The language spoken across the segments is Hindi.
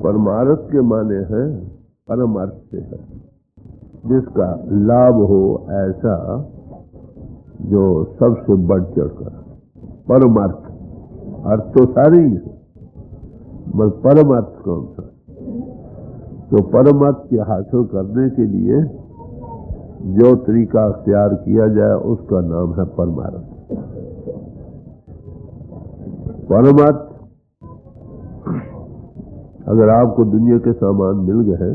परमार्थ के माने हैं परम अर्थ से है, जिसका लाभ हो ऐसा जो सबसे बढ़ चढ़कर। परमार्थ, अर्थ तो सारे ही है, मगर परम अर्थ कौन सा? तो परम अर्थ के हासिल करने के लिए जो तरीका अख्तियार किया जाए उसका नाम है परमार्थ। परमार्थ, अगर आपको दुनिया के सामान मिल गए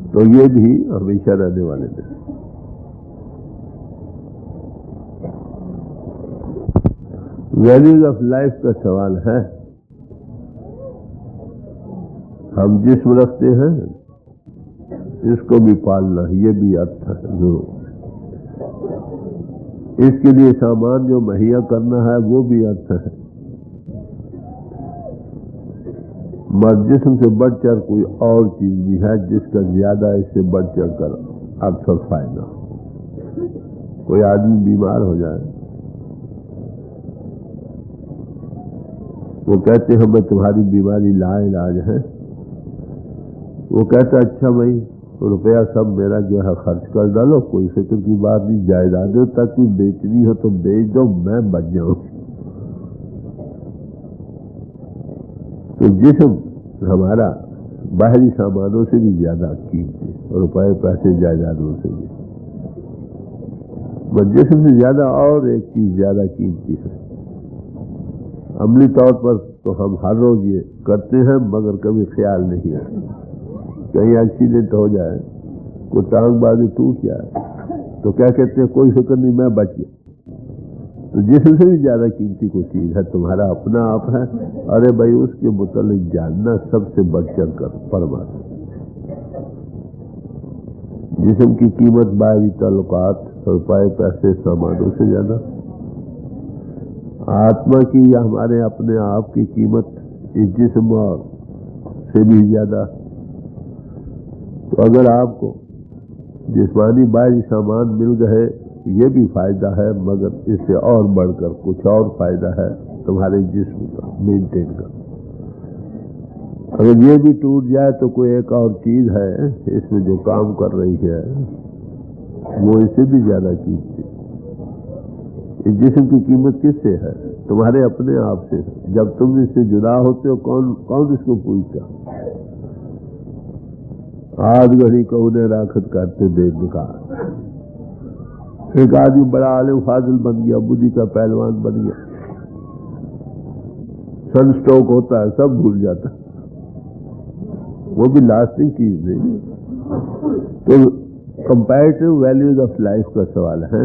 तो ये भी हमेशा रहने वाले नहीं। वैल्यूज ऑफ लाइफ का सवाल है। हम जिस्म रखते हैं, इसको भी पालना, ये भी अर्थ है जरूर। इसके लिए सामान जो मुहैया करना है वो भी अर्थ है। मगर जिस्म से बढ़ चढ़ कोई और चीज भी है जिसका ज्यादा इससे बढ़ चढ़ कर अर्थ और फायदा। कोई आदमी बीमार हो जाए, वो कहते हैं हमें तुम्हारी बीमारी लाइलाज है। वो कहता अच्छा भाई रुपया सब मेरा जो है खर्च कर डालो, कोई फिक्र की बात नहीं, जायदादों तक भी बेचनी हो तो बेच दो, मैं बच जाऊं। तो जिस्म हमारा बाहरी सामानों से भी ज्यादा कीमती, रुपए पैसे जायदादों से भी, बस जिस्म से ज्यादा और एक चीज ज्यादा कीमती है। अमली तौर पर तो हम हर रोज ये करते हैं, मगर कभी ख्याल नहीं है कहीं एक्सीडेंट हो जाए, कोई टांग बाजू टूट जाए तो क्या कहते हैं कोई फिक्र नहीं, मैं बच गया। तो जिस्म से भी ज्यादा कीमती कोई चीज है तुम्हारा अपना आप है। अरे भाई उसके मुतालिक जानना सबसे बढ़ चढ़ कर परमात्मा। जिस्म की कीमत बाहरी ताल्लुकात, रुपए पैसे सामानों से ज्यादा, आत्मा की या हमारे अपने आप की कीमत इस जिस्म से भी ज्यादा। तो अगर आपको जिस्मानी बाहरी सामान मिल गए ये भी फायदा है, मगर इससे और बढ़कर कुछ और फायदा है तुम्हारे जिस्म का मेंटेन का। अगर ये भी टूट जाए तो कोई एक और चीज है इसमें जो काम कर रही है वो इससे भी ज्यादा कीमती। इस जिस्म की कीमत किससे है? तुम्हारे अपने आप से। जब तुम इससे जुदा होते हो कौन इसको पूछता? आध घड़ी को उन्हें राखत करते देर निकाल। एक आदमी बड़ा आलिम फाजिल बन गया, बुद्धि का पहलवान बन गया, सनस्ट्रोक होता है, सब भूल जाता, वो भी लास्टिंग चीज नहीं। तो कंपैरेटिव वैल्यूज ऑफ लाइफ का सवाल है।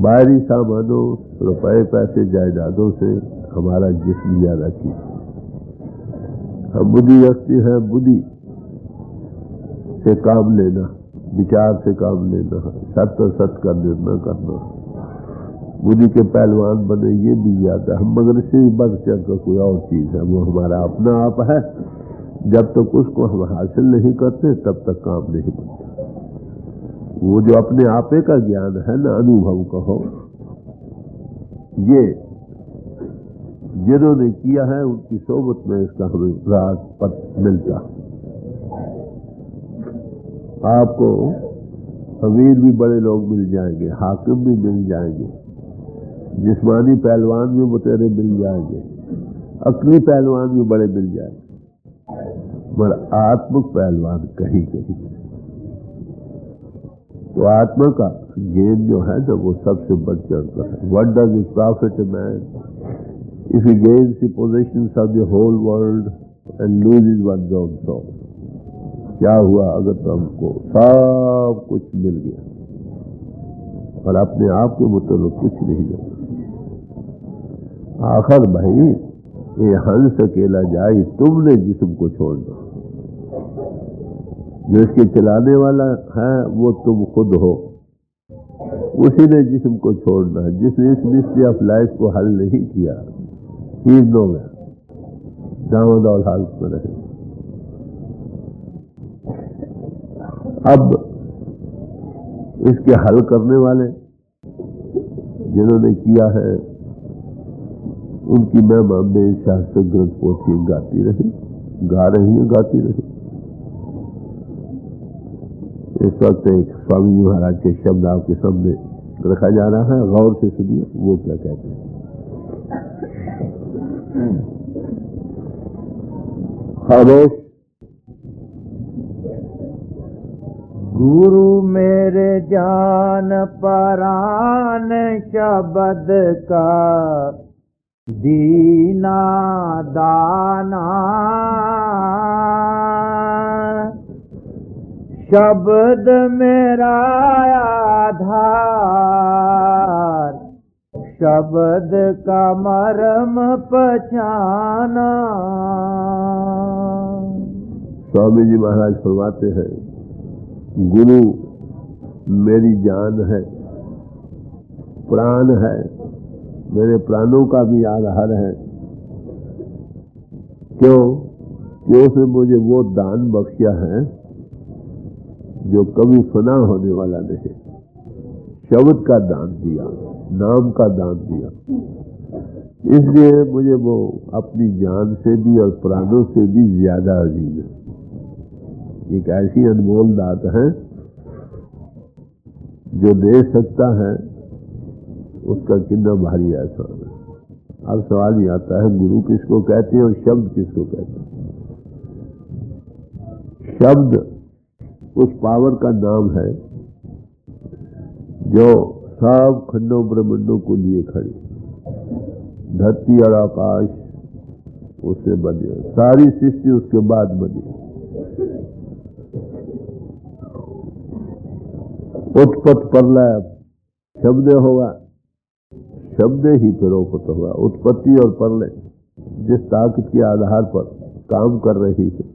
बाहरी सामानों, रुपए पैसे जायदादों से हमारा जिस्म ज्यादा की। हम बुद्धि रखते हैं, बुद्धि से काम लेना, विचार से काम लेना, सत्य सत्य का निर्णय करना, बुद्धि के पहलवान बने, ये भी ज्यादा हम, मगर इससे भी बढ़ चढ़ कर कोई और चीज है, वो हमारा अपना आप है। जब तक उसको हम हासिल नहीं करते तब तक काम नहीं बनता। वो जो अपने आपे का ज्ञान है ना, अनुभव कहो, ये जिन्होंने किया है उनकी सोबत में इसका हमें राज पता मिलता। आपको अमीर भी बड़े लोग मिल जाएंगे, हाकिम भी मिल जाएंगे, जिस्मानी पहलवान भी मुतेरे मिल जाएंगे, अक्ली पहलवान भी बड़े मिल जाएंगे, मगर आत्मिक पहलवान कहीं कहीं। तो आत्मा का गेन जो है ना वो सबसे बढ़ चढ़कर है। What does it profit a man if he gains the possessions of the whole world and loses one's own soul? क्या हुआ अगर तो हमको सब कुछ मिल गया और अपने आप के मुताबिक कुछ नहीं मिला? आखिर भाई ये हंस अकेला जाए, तुमने जिस्म को छोड़ना, जो इसके चलाने वाला है वो तुम खुद हो, उसी ने जिस्म को छोड़ना है। जिसने इस मिस्ट्री ऑफ लाइफ को हल नहीं किया, ही इज नोवेयर, दामोदौल हालत में रहे। अब इसके हल करने वाले जिन्होंने किया है उनकी महिमा में शास्त्र ग्रंथ पोथी गाती रहे, गा रही है, गाती रहे। इस वक्त एक स्वामी जी महाराज के शब्द आपके सामने रखा जा रहा है, गौर से सुनिए वो क्या कहते हैं। खामोश। गुरु मेरे जान परान शब्द का दीना दाना, शब्द मेरा आधार, शब्द का मर्म पहचाना। स्वामी जी महाराज फरमाते हैं, गुरु मेरी जान है, प्राण है, मेरे प्राणों का भी आधार है। क्यों? कि उसने मुझे वो दान बख्शिया है जो कभी फना होने वाला नहीं। शब्द का दान दिया, नाम का दान दिया, इसलिए मुझे वो अपनी जान से भी और प्राणों से भी ज्यादा अजीज है। एक ऐसी अनमोल दात है जो दे सकता है उसका कितना भारी एहसान है। अब सवाल ये आता है, गुरु किसको कहते हैं और शब्द किसको कहते हैं? शब्द उस पावर का नाम है जो सब खंडों ब्रह्मांडों को लिए खड़ी। धरती और आकाश उससे बने, सारी सृष्टि उसके बाद बनी। उत्पत्त प्रलय शब्द होगा, शब्द ही फिर उपत होगा। उत्पत्ति और प्रलय जिस ताकत के आधार पर काम कर रही है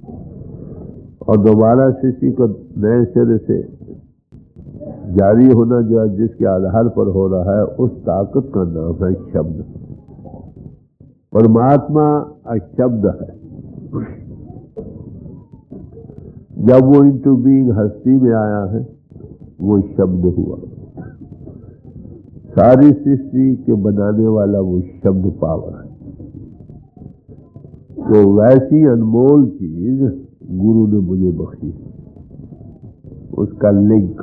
और दोबारा सृष्टि को नए सिरे से जारी होना जो है जिसके आधार पर हो रहा है, उस ताकत का नाम है शब्द। परमात्मा अशब्द है। जब वो इनटू बीइंग हस्ती में आया है वो शब्द हुआ। सारी सृष्टि के बनाने वाला वो शब्द पावर है। तो वैसी अनमोल चीज गुरु ने मुझे बख्शी, उसका लिंक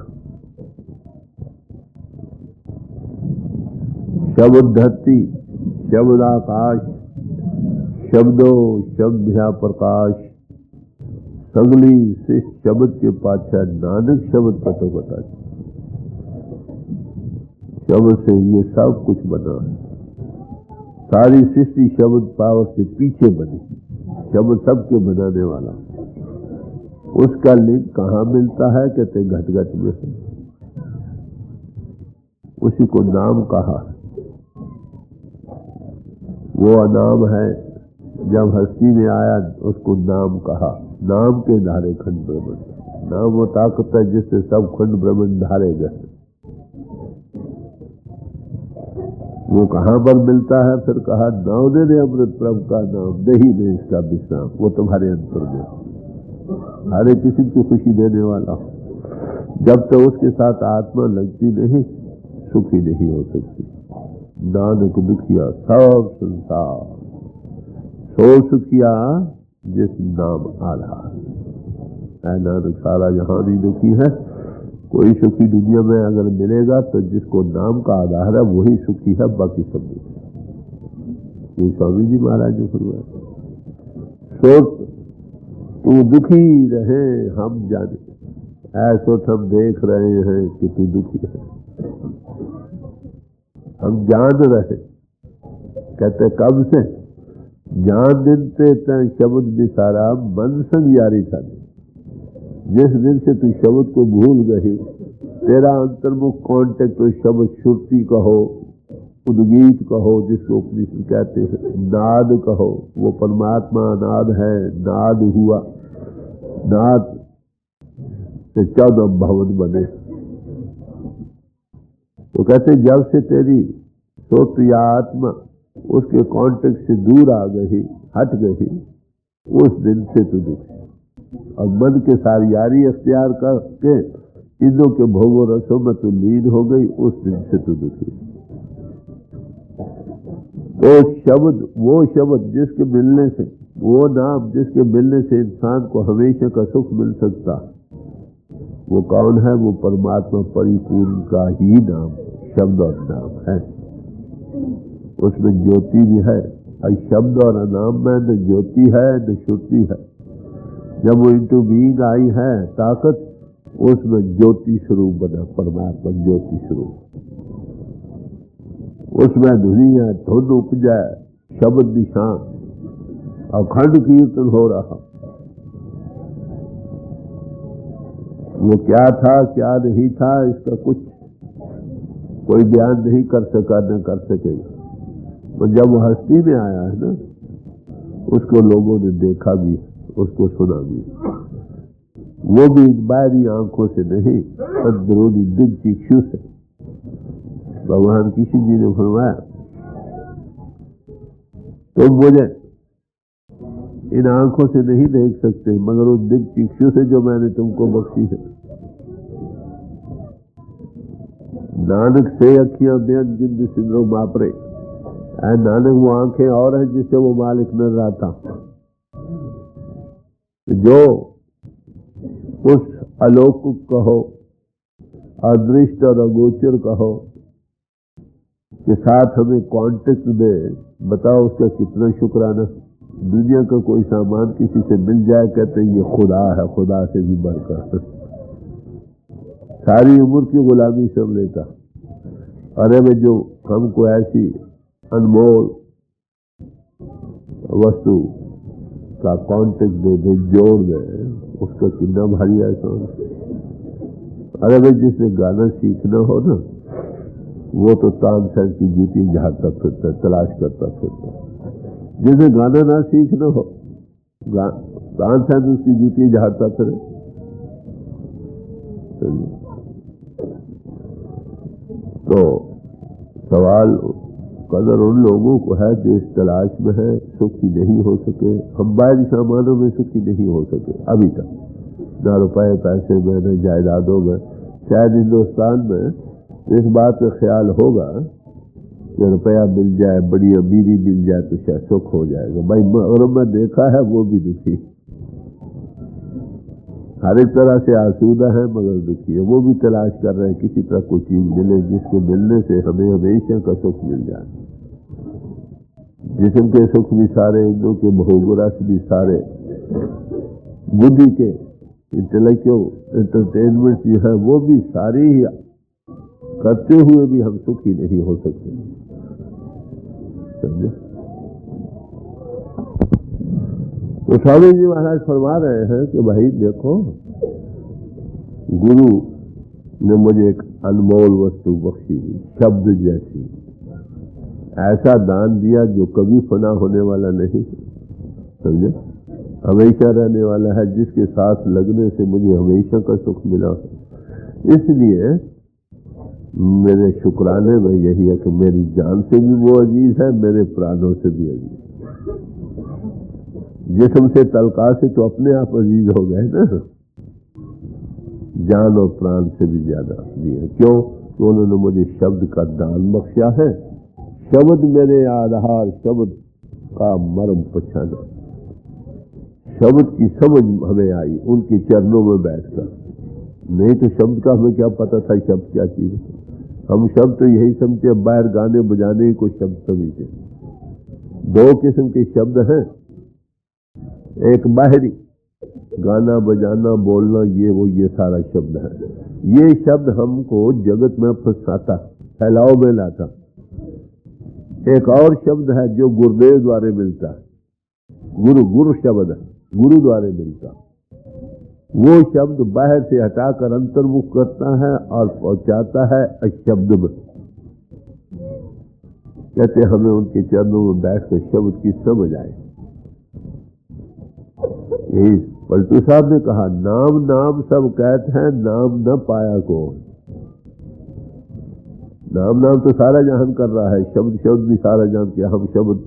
शब्द धरती, शब्द आकाश, शब्दों शब्द है प्रकाश, सगली से शब्द के पाछा नानक शब्द कटो बता। शब्द से ये सब कुछ बना है। सारी सृष्टि शब्द पावर से पीछे बनी। शब्द सबके बनाने वाला। उसका लिंक कहाँ मिलता है? कहते घट घट में है। उसी को नाम कहा। वो अनाम है, जब हस्ती में आया उसको नाम कहा। नाम के धारे खंड ब्रह्मांड। नाम वो ताकत है जिससे सब खंड ब्रह्मांड धारे गए। वो कहाँ पर मिलता है? फिर कहा, नाव दे दे अमृत प्रभु का नाम, दही दे इसका विश्राम। वो तुम्हारे अंतर में हर किसी को खुशी देने वाला। जब तक उसके साथ आत्मा लगती नहीं, सुखी नहीं हो सकती। नानक दुखिया सब संसार, सो सुखिया जिस नाम आधार। नानक सारा जहां भी दुखी है। कोई सुखी दुनिया में अगर मिलेगा तो जिसको नाम का आधार है वही सुखी है, बाकी सब दुखी। ये स्वामी जी महाराज ने फरमाया, सोच तू दुखी रहे हम जाने, ऐसो हम देख रहे हैं कि तू दुखी है। हम जान रहे। कहते कब से? जान दिन ते तय शब्द विसारा मन संग यारी था। जिस दिन से तू शब्द को भूल गई, तेरा अंतर्मुख कांटेक्ट तो शब्द श्रुति कहो, उद्गीत कहो, जिसको उपनिषद कहते हैं, नाद कहो। वो परमात्मा नाद है, नाद हुआ। नाद से 14 भवन बने। तो कहते जब से तेरी सोच या आत्मा उसके कांटेक्ट से दूर आ गई, हट गई, उस दिन से तू दुखी। और मन के सारी यारी अख्तियार करके इंद्रों के भोगों रसों में तू लीन हो गई, उस दिन से तू दुखी। तो वो शब्द जिसके मिलने से, वो नाम जिसके मिलने से इंसान को हमेशा का सुख मिल सकता, वो कौन है? वो परमात्मा परिपूर्ण का ही नाम शब्द और नाम है। उसमें ज्योति भी है। और शब्द और नाम में न ज्योति है न श्रुति है। जब वो इंटू बीइंग आई है ताकत, उसमें ज्योति स्वरूप बना, परमात्मा ज्योति स्वरूप। उसमें धुनी है, धुन उपजा, शब्द निशान, अखंड कीर्तन हो रहा। वो क्या था क्या नहीं था इसका कुछ कोई बयान नहीं कर सका, न कर सकेगा। तो जब वो हस्ती में आया है ना, उसको लोगों ने देखा भी, उसको सुना भी, वो भी बाहरी आंखों से नहीं, अंदरूनी दिव्य चक्षु से। भगवान किसी जी ने फरमाया, तुम मुझे इन आंखों से नहीं देख सकते, मगर उस दिव्य चक्षु से जो मैंने तुमको बख्शी है। नानक से अखियां बेन जिंद सिंदरो मापरे, नानक वो आंखें और हैं जिससे वो मालिक नजर आता। जो उस अलौकिक कहो, अदृष्ट और अगोचर कहो के साथ हमें कांटेक्ट दे, बताओ उसका कितना शुक्राना। दुनिया का कोई सामान किसी से मिल जाए, कहते हैं ये खुदा है, खुदा से भी बढ़कर। सारी उम्र की गुलामी सब लेता। अरे भाई, जो हमको ऐसी अनमोल वस्तु का कांटेक्ट दे दे, जोड़ दे, उसका कितना भारी एहसान। अरे भाई, जिसने गाना सीखना हो ना, वो तो तानसेन की जूती झाड़ता फिरता, तलाश करता फिरता। जिसे गाना ना सीखना हो, तानसेन उसकी जूती झाड़ता फिरे। तो सवाल कदर उन लोगों को है जो इस तलाश में है, सुखी नहीं हो सके। हम बाहरी सामानों में सुखी नहीं हो सके अभी तक, न रुपए पैसे में, न जायदादों में। शायद हिंदुस्तान में इस बात का ख्याल होगा कि रुपया मिल जाए, बड़ी अमीरी मिल जाए तो शायद सुख हो जाएगा। भाई, और मैं देखा है वो भी दुखी, हर एक तरह से आसूदा है मगर दुखी है। वो भी तलाश कर रहे हैं किसी तरह कोई चीज मिले जिसके मिलने से हमें हमेशा का सुख मिल जाए। जिस्म के सुख भी सारे, इंद्रों के भोगरस भी सारे, बुद्धि के इंटेलेक्चुअल एंटरटेनमेंट जो है वो भी सारी ही करते हुए भी हम सुखी नहीं हो सकते। समझे? तो स्वामी जी महाराज फरमा रहे हैं कि भाई देखो, गुरु ने मुझे एक अनमोल वस्तु बख्शी, शब्द जैसी, ऐसा दान दिया जो कभी फना होने वाला नहीं, समझे, हमेशा रहने वाला है, जिसके साथ लगने से मुझे हमेशा का सुख मिला। इसलिए मेरे शुक्राने में यही है कि मेरी जान से भी वो अजीज है, मेरे प्राणों से भी अजीज। जिस्म से तलका से तो अपने आप अजीज हो गए ना, जान और प्राण से भी ज्यादा दिए। क्यों? तो उन्होंने मुझे शब्द का दान बख्शा है। शब्द मेरे आधार, शब्द का मर्म पहचाना, शब्द की समझ हमें आई उनके चरणों में बैठकर। नहीं तो शब्द का हमें क्या पता था शब्द क्या चीज है। हम शब्द तो यही समझते, बाहर गाने बजाने को शब्द समझते। दो किस्म के शब्द हैं, एक बाहरी गाना बजाना बोलना, ये सारा शब्द है। ये शब्द हमको जगत में फंसाता, फैलाव में लाता। एक और शब्द है जो गुरुदेव द्वारा मिलता है, गुरु शब्द है, गुरु द्वारा मिलता। वो शब्द बाहर से हटाकर अंतर्मुख करता है और पहुंचाता है अशब्द में। कहते हमें उनके चरणों में बैठकर शब्द की समझ आए। यही पलटू साहब ने कहा, नाम नाम सब कहते हैं, नाम न पाया को। नाम नाम तो सारा जहान कर रहा है, शब्द शब्द भी सारा जान के। हम शब्द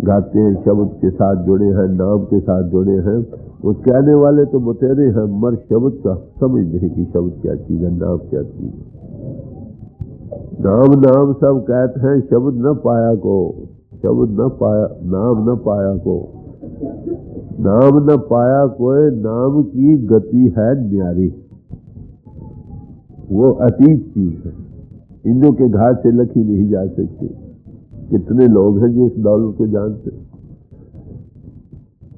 गाते हैं, शब्द के साथ जुड़े हैं, नाम के साथ जुड़े हैं। वो कहने वाले तो बतेरे हैं, मर शब्द का समझ नहीं कि शब्द क्या चीज है, नाम क्या चीज है। नाम नाम सब कहते हैं, शब्द न पाया को, शब्द न पाया, नाम न पाया को, नाम न पाया कोई, नाम की गति है न्यारी, वो अतीत चीज है, इंद्रों के घाट से लखी नहीं जा सकती। कितने लोग हैं जो इस दौलत को जानते।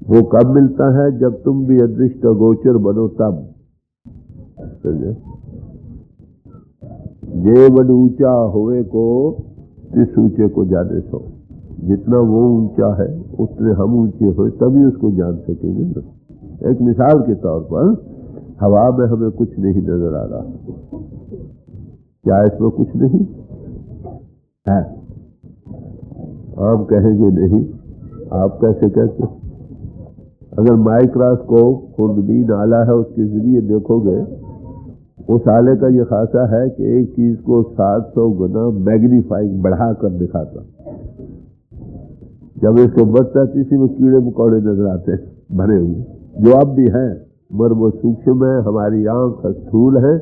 वो कब मिलता है? जब तुम भी अदृष्ट गोचर बनो तब। जे बड़ ऊंचा होवे को तिस ऊंचे को जाने सो। जितना वो ऊंचा है उतने हम ऊंचे हो, तभी उसको जान सकेंगे ना। एक मिसाल के तौर पर हवा में हमें कुछ नहीं नजर आ रहा, क्या इसमें कुछ नहीं है? आप कहेंगे नहीं, आप कैसे कहते? अगर माइक्रोस्कोप खुर्दबीन आला है उसके जरिए देखोगे, उस आले का ये खासा है कि एक चीज को 700 गुना मैग्नीफाइंग बढ़ाकर दिखाता। जब इसको बढ़ता है किसी में कीड़े मकोड़े नजर आते हैं भरे हुए, जो अब भी हैं, मगर वो सूक्ष्म है। हमारी आंख स्थूल है,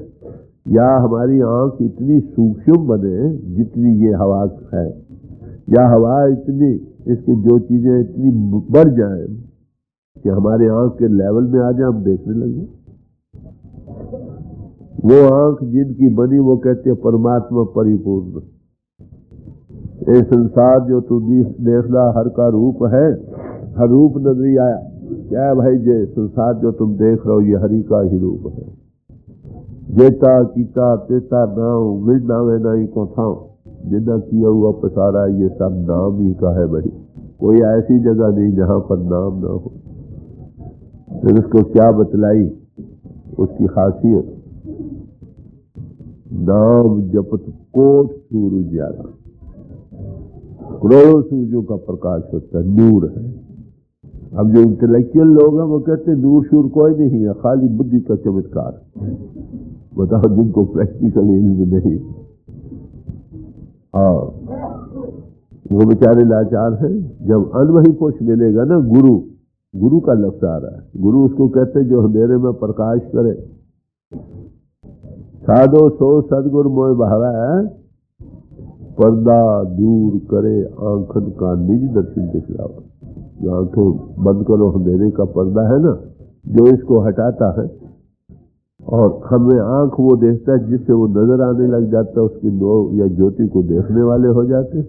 या हमारी आंख इतनी सूक्ष्म बने जितनी ये हवा है, या हवा इतनी, इसकी जो चीजें इतनी बढ़ जाए कि हमारे आंख के लेवल में आ जाए, हम देखने लगे। वो आंख जिनकी बनी वो कहते हैं परमात्मा परिपूर्ण। ये संसार जो तू देखना हर का रूप है, हर रूप नजरी आया। क्या है भाई? जे संसार जो तुम देख रहे हो ये हरि का ही रूप है। जेता कीता तेता नाम मिल नावे नहीं को था, जितना किया हुआ पसारा, ये सब नाम ही का है भाई। कोई ऐसी जगह नहीं जहां पर नाम ना हो। फिर उसको क्या बतलाई उसकी खासियत? नाम जपत कोट सूरज ज्यादा, करोड़ों सूर्यों का प्रकाश होता है, नूर है। अब जो इंटेलेक्चुअल लोग हैं वो कहते हैं नूर शूर कोई नहीं है, खाली बुद्धि का चमत्कार। बताओ, जिनको प्रैक्टिकल इल्म नहीं, और वो बेचारे लाचार हैं। जब अनवही पुरुष मिलेगा ना, गुरु, गुरु का लफ्ज आ रहा है, गुरु उसको कहते हैं जो अंधेरे में प्रकाश करे। साधो सो सदगुर मोह भावा है, पर्दा दूर करे आंखन का निज दर्शन दिखलावा। जो आंखें बंद करो अंधेरे का पर्दा है ना, जो इसको हटाता है, और हमें आंख वो देखता है जिससे वो नजर आने लग जाता है, उसकी नूर या ज्योति को देखने वाले हो जाते हैं।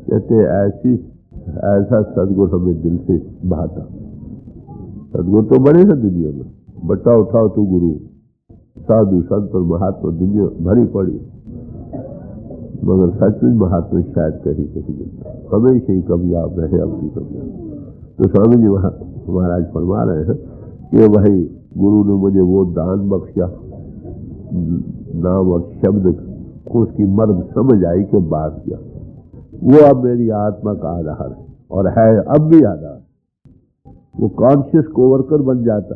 कहते ऐसा सदगुर हमें दिल से बहाता। सदगुर तो बड़े हैं दुनिया में, बट्टा उठाओ तो गुरु, साधु संत और महात्मा दुनिया भरी पड़ी, मगर सचमुच महात्मा शायद कहीं कहीं मिलता। हमेशा ही कामयाब रहे, अपनी कामयाब। तो स्वामी जी महाराज फरमा रहे हैं कि भाई गुरु ने मुझे वो दान बख्शा, नाम और शब्द को उसकी मर्म समझ आई कि बात क्या, वो अब मेरी आत्मा का आधार है, और है अब भी आधार। वो कॉन्शियस कोवर्कर बन जाता।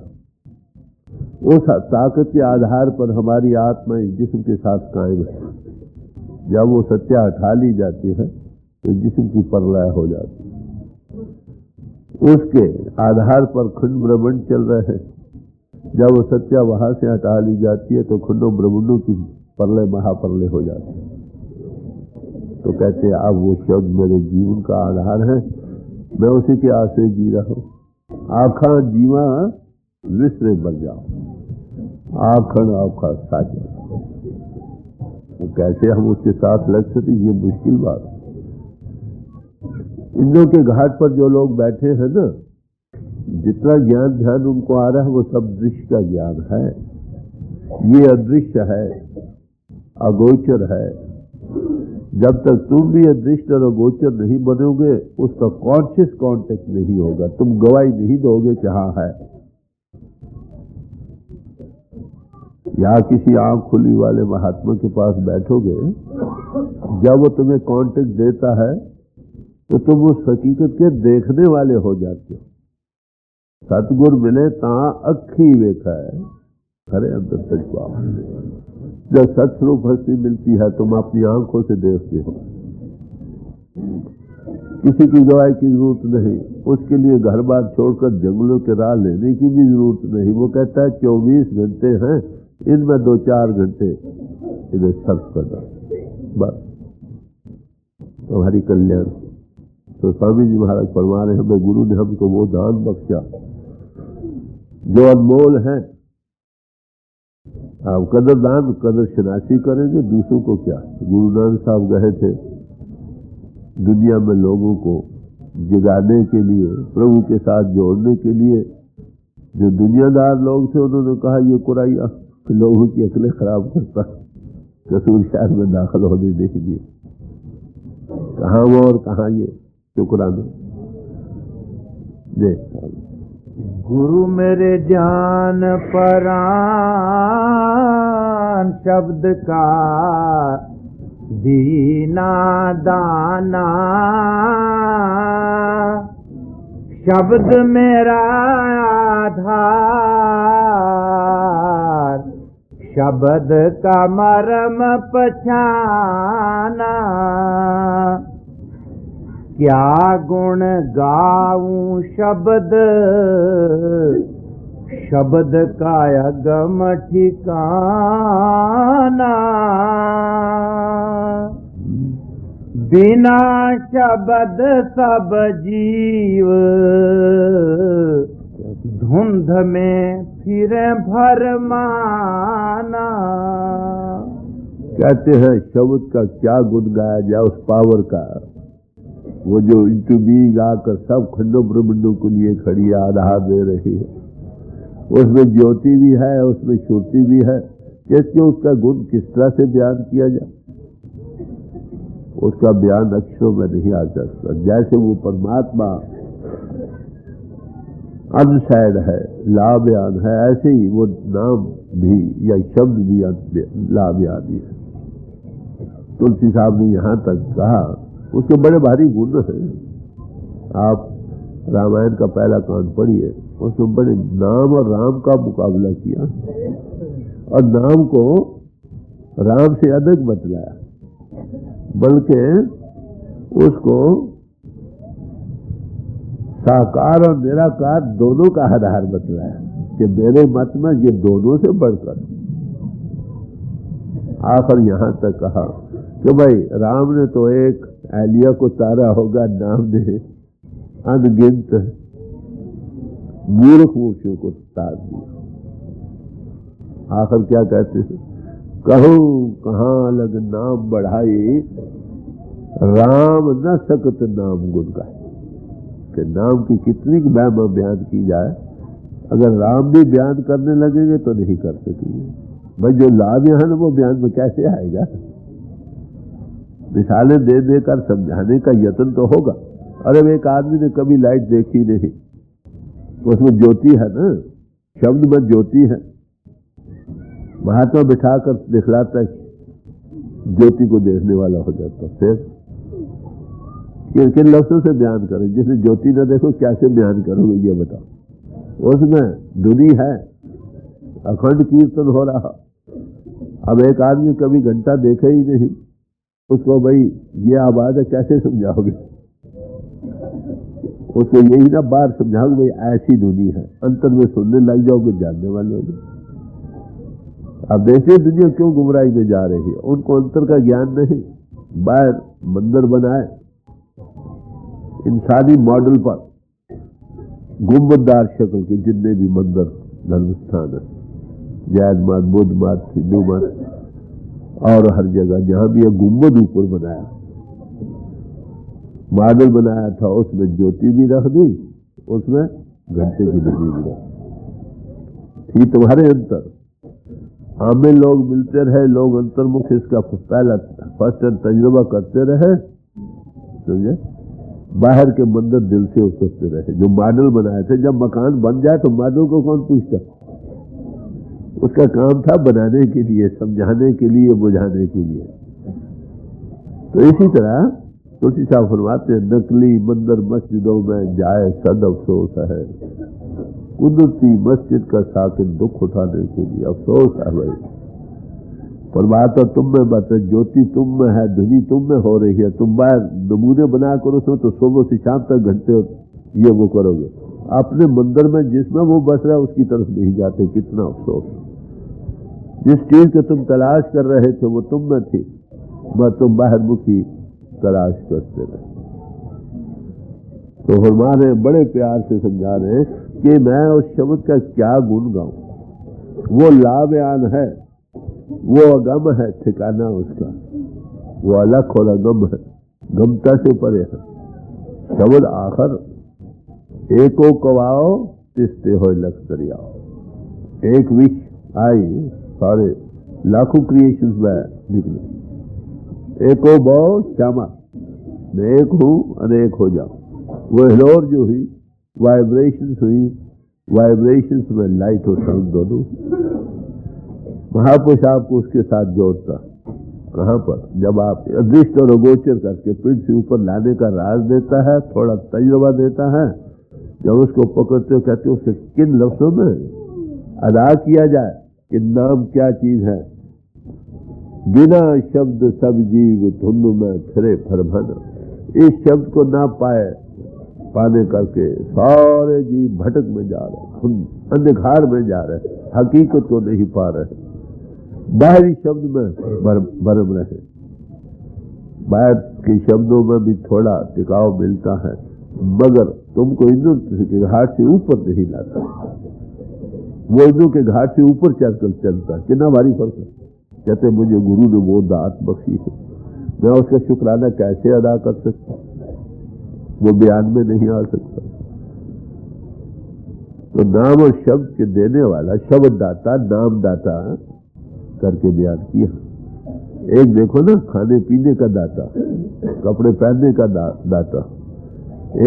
उस ताकत के आधार पर हमारी आत्मा इस जिस्म के साथ कायम है। जब वो सत्या हटा ली जाती है तो जिस्म की परलय हो जाती है। उसके आधार पर खंड ब्रह्मांड चल रहे हैं। जब वो सत्या वहां से हटा ली जाती है तो खंडों ब्रह्मांडों की परलय महापरलय हो जाती है। तो कहते हैं अब वो शब्द मेरे जीवन का आधार है, मैं उसी के आश्रय जी रहा हूं। आखा जीवा विश्रे बन जाओ, आखन आखा साझा। तो कैसे हम उसके साथ लग सकते, ये मुश्किल बात। इंद्रों के घाट पर जो लोग बैठे हैं ना, जितना ज्ञान ध्यान उनको आ रहा है वो सब दृश्य का ज्ञान है। ये अदृश्य है, अगोचर है। जब तक तुम भी अदृश्य और अगोचर नहीं बनोगे, उसका कॉन्शियस कांटेक्ट नहीं होगा, तुम गवाही नहीं दोगे कि हाँ है। या किसी आंख खुली वाले महात्मा के पास बैठोगे, जब वो तुम्हें कांटेक्ट देता है तो तुम उस हकीकत के देखने वाले हो जाते हो। सतगुर मिले ता अखी वेखा है, खरे अंदर सच पाओ। जब सतस्वरूप हस्ती मिलती है तुम अपनी आंखों से देखते हो। किसी की गवाही की जरूरत नहीं, उसके लिए घर बार छोड़कर जंगलों के राह लेने की भी जरूरत नहीं। वो कहता है 24 घंटे हैं, इनमें 2-4 घंटे इधर सर्फ करना, बस। हमारी कल्याण। तो स्वामी जी महाराज फरमा रहे हमें गुरु ने हमको वो दान बख्शा जो अनमोल है। आप कदरदान कदर शनासी करेंगे, दूसरों को क्या। गुरु नानक साहब गए थे दुनिया में लोगों को जगाने के लिए, प्रभु के साथ जोड़ने के लिए। जो दुनियादार लोग थे उन्होंने कहा ये कुराइया लोगों की अकलें खराब करता, कसूर शहर में दाखिल होने नहीं दिए। कहाँ वो और कहाँ ये, शुक्राना। जय गुरु मेरे जान परान शब्द का दीना दाना, शब्द मेरा आधार, शब्द का मर्म पहचाना। क्या गुण गाऊं शब्द, शब्द का अगम ठिकाना। बिना शब्द सब जीव धुंध में फिरे भरमाना। कहते हैं शब्द का क्या गुण गाया जाए, उस पावर का, वो जो इंटू बीइंग आकर सब खंडों ब्रह्मंडों के लिए खड़ी है, आधार दे रही है। उसमें ज्योति भी है, उसमें श्रुति भी है। कैसे उसका गुण किस तरह से बयान किया जाए, उसका बयान अक्षरों में नहीं आ सकता। जैसे वो परमात्मा अनसाइड है, ला बयान है, ऐसे ही वो नाम भी या शब्द भी ला बयान ही है। तुलसी साहब ने यहां तक कहा, उसके बड़े भारी गुण हैं। आप रामायण का पहला कांड पढ़िए, उसमें बड़े नाम और राम का मुकाबला किया और नाम को राम से अधिक बतलाया, बल्कि उसको साकार और निराकार दोनों का आधार बतलाया कि मेरे मत में ये दोनों से बढ़कर। आखिर यहां तक कहा कि भाई राम ने तो एक एलिया को तारा होगा, नाम ने अनगिनत मूर्ख मूर्खों को तार दिया। आखिर क्या कहते हैं, कहूं कहां लग नाम बढ़ाई, राम न सकत नाम गुण गाए। कि नाम की कितनी महिमा बयान की जाए, अगर राम भी बयान करने लगेंगे तो नहीं कर सकेंगे। भाई जो लाभ है ना वो बयान में कैसे आएगा। मिसालें दे देकर समझाने का यत्न तो होगा। अरे एक आदमी ने कभी लाइट देखी नहीं, उसमें ज्योति है ना, शब्द में ज्योति है। महात्मा बिठाकर दिखलाता ज्योति को देखने वाला हो जाता। फिर किन लफ्जों से बयान करें, जिसे ज्योति न देखो कैसे बयान करोगे ये बताओ। उसमें धुनी है, अखंड कीर्तन हो रहा। अब एक आदमी कभी घंटा देखे ही नहीं, उसको भाई ये आवाज है कैसे समझाओगे। उसको यही ना बार समझाओगे भाई ऐसी धुनी है, अंतर में सुनने लग जाओगे, जानने वाले हो जाओगे। अब देखिए दुनिया क्यों गुमराही में जा रही है, उनको अंतर का ज्ञान नहीं। बाहर मंदिर बनाए इंसानी मॉडल पर, गुंबददार शक्ल के जितने भी मंदिर धर्म स्थान है, जैन मत, बुद्ध मत, हिंदू मत, और हर जगह जहां भी गुंबद ऊपर बनाया, मॉडल बनाया था, उसमें ज्योति भी रख दी, उसमें घंटे की ध्वनि भी रख दी। तुम्हारे अंतर आमे लोग मिलते रहे, लोग अंतर्मुख इसका पहला फर्स्ट तजुर्बा करते रहे, समझे। बाहर के मंदिर दिल से सोचते रहे, जो मॉडल बनाए थे। जब मकान बन जाए तो मॉडल को कौन पूछता, उसका काम था बनाने के लिए, समझाने के लिए, बुझाने के लिए। तो इसी तरह तुलसी साहब फरमाते हैं, नकली मंदिर मस्जिदों में जाए सद अफसोस है, कुदरती मस्जिद का साकिन दुख उठाने के लिए अफसोस है। भाई परमात्मा तुम में बात है, ज्योति तुम में है, धुनी तुम में हो रही है। तुम बाहर नमूने बना करो उसमें तो सुबह से शाम तक घंटे ये वो करोगे, अपने मंदिर में जिसमें वो बस रहा है उसकी तरफ नहीं जाते। कितना अफसोस। जिस चीज को तुम तलाश कर रहे थे वो तुम में थी, मैं तुम बाहर मुखी तलाश करते रहे। तो हमारे बड़े प्यार से समझा रहे कि मैं उस शब्द का क्या गुण गाऊं। वो लाबयान है, वो अगम है, ठिकाना उसका वो अलग और अगम है, गमता से परे है। शब्द आखिर एको कवाओ तिस्ते हो लख दरियाओ। एक विश आई सारे लाखों क्रिएशंस में निकले। एको बो श्यामा, मैं एक हूं अनेक हो जाऊं। वो हिलोर जो हुई, वाइब्रेशंस हुई, वाइब्रेशंस में लाइट और साउंड दोनों। महापुरुष आपको उसके साथ जोड़ता। कहां पर? जब आप अदृष्ट और अगोचर करके पीठ से ऊपर लाने का राज देता है, थोड़ा तजुर्बा देता है, जब उसको पकड़ते हो कहते हो उसे किन लफ्जों में अदा किया जाए कि नाम क्या चीज है। बिना शब्द सब जीव धुन में फिरे फरभन। इस शब्द को ना पाने करके सारे जीव भटक में जा रहे, अंधकार में जा रहे, हकीकत को नहीं पा रहे, बाहरी शब्द में भरम रहे। बाहर के शब्दों में भी थोड़ा टिकाव मिलता है, मगर तुमको इंद्र के घाट से ऊपर नहीं लाता। वो इंद्र के घाट से ऊपर चढ़कर चलता। कितना भारी फर्क है। कहते मुझे गुरु ने वो दात बख्शी है, मैं उसका शुक्राना कैसे अदा कर सकता, वो बयान में नहीं आ सकता। तो नाम और शब्द के देने वाला शब्द दाता, नाम दाता करके बयान किया। एक देखो ना, खाने पीने का दाता, कपड़े पहनने का दाता।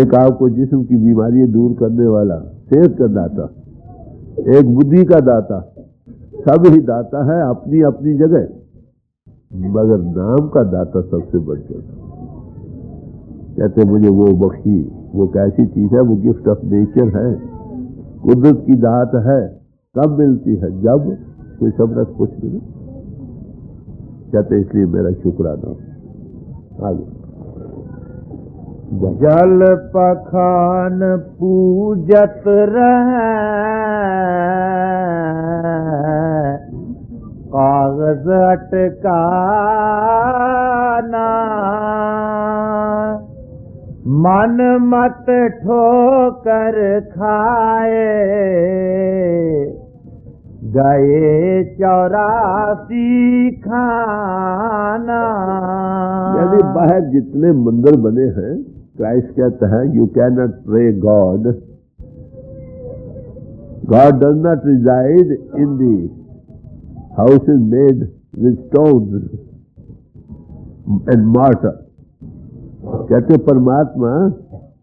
एक आपको जिस्म की बीमारी दूर करने वाला, सेहत का दाता। एक बुद्धि का दाता। सब ही दाता है अपनी अपनी जगह, मगर नाम का दाता सबसे बढ़ जाता। कहते मुझे वो बख्शी, वो कैसी चीज है, वो गिफ्ट ऑफ नेचर है, कुदरत की दात है। कब मिलती है? जब कोई समरस कुछ नहीं। कहते इसलिए मेरा शुक्राना। आगे जल पखान पूजत रहे, कागज अटकाना, मन मत ठोकर खाए, गए 84 खाना। यानी बाहर जितने मंदिर बने हैं, क्राइस्ट कहता है you can not pray God, God does not reside in the houses made with stones and mortar. कहते परमात्मा